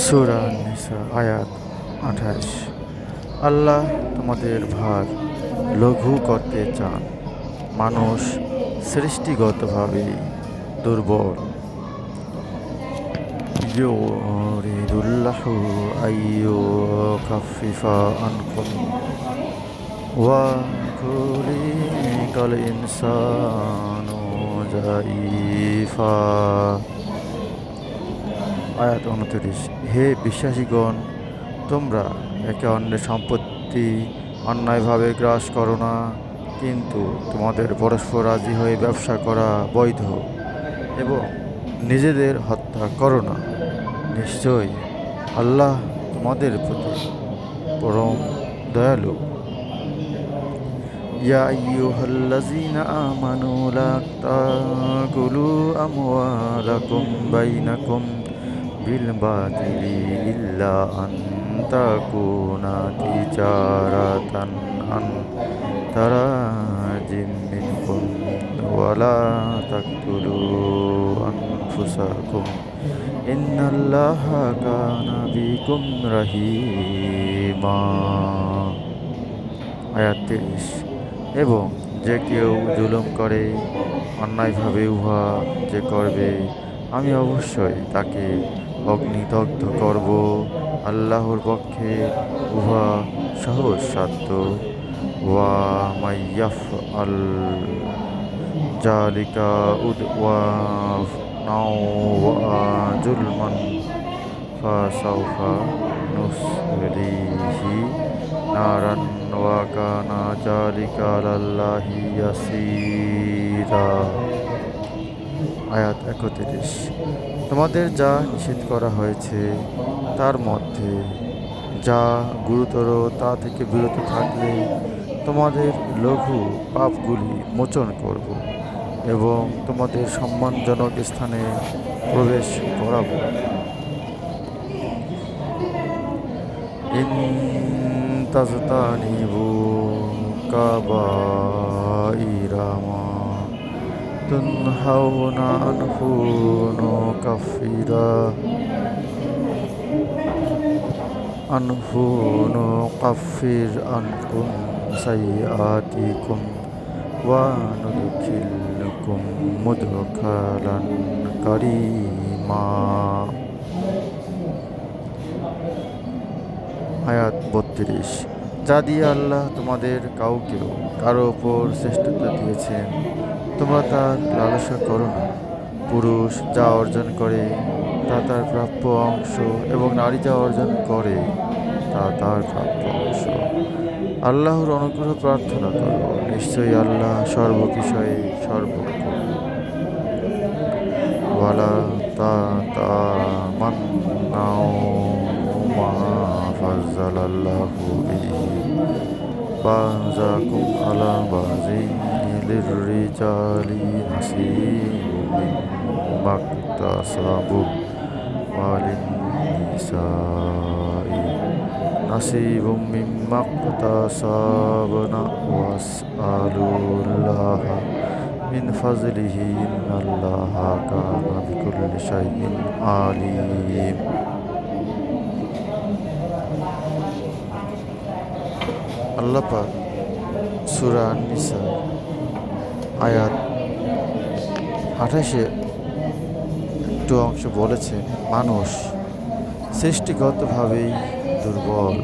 সূরা নিসা আয়াত ২৮। আল্লাহ তোমাদের ভার লঘু করতে চান। মানুষ সৃষ্টিগতভাবেই দুর্বল। ইউরিদুল্লাহু আইয়ুখাফিফা আনকুম ওয়া খুলিকাল ইনসানু যায়ীফা। আয়াত ২৯। হে বিশ্বাসীগণ, তোমরা একে অন্যের সম্পত্তি অন্যায়ভাবে গ্রাস করো না, কিন্তু তোমাদের পরস্পর রাজি হয়ে ব্যবসা করা বৈধ, এবং নিজেদের হত্যা করো না। নিশ্চয়ই আল্লাহ তোমাদের প্রতি পরম দয়ালু। ইয়া আইয়ুহাল্লাযীনা আমানু লা তাকুলু আমওয়ালাকুম বাইনাকুম বিল বাতিলি ইল্লা আন তাকুনা তিজারাতান আন তারাজিম মিনকুম ওয়ালা তাকতুলু আনফুসাকুম ইন্নাল্লাহা কানা বিকুম রহিমা। আয়াত ৩০। এবং যে কেউ জুলুম করে অন্যায়ভাবে উহা যে করবে, আমি অবশ্যই তাকে অগ্নিদগ্ধ করব। আল্লাহর পক্ষে উহা সহজ সাধ্য। ওয়া মাইয়াফআল যালিকা উদওয়ানাও ওয়া জুলমান ফাসাউফা নুসলিহি নারান ওয়া কানা যালিকা আলাল্লাহি ইয়াসীরা। আয়াত ৩১। তোমাদের যা নিষেধ করা হয়েছে তার মধ্যে যা গুরুতর তা থেকে বিরত থাকলে তোমাদের লঘু পাপগুলি মোচন করব এবং তোমাদের সম্মানজনক স্থানে প্রবেশ করাব। ইন তাজতানিবু কাবাইরা মা তুনহাউনা আনহু নুকাফির আনকুম সাইয়্যাতিকুম ওয়া নুদখিলকুম মুদখালান কারীমা। আয়াত ৩২। যা দিয়ে আল্লাহ তোমাদের কাউকেও কারো ওপর শ্রেষ্ঠত্ব দিয়েছেন, তোমরা তার লালসা করো না। পুরুষ যা অর্জন করে তা তার প্রাপ্য অংশ, এবং নারী যা অর্জন করে তা তার প্রাপ্য অংশ। আল্লাহর অনুগ্রহ প্রার্থনা করো, নিশ্চয়ই আল্লাহ সর্ববিষয়ে সর্বজ্ঞ। ওয়ালা তাতামান্নাউ মা ফাজ্জালাল্লাহু বিহি বা'যাকুম আলা বা'যিন লিররিজালি নাসীবুম মিম্মাকতাসাবু ওয়া লিন-নিসাই নাসীবুম মিম্মাকতাসাবনা ওয়াসআলুল্লাহা মিন ফাজলিহি ইন্নাল্লাহা কানা বিকুল্লি শাইইন আলীম। আল্লাহ পাক সূরা নিসা আয়াত ২৮ একটু অংশ বলেছেন, মানুষ সৃষ্টিগতভাবেই দুর্বল।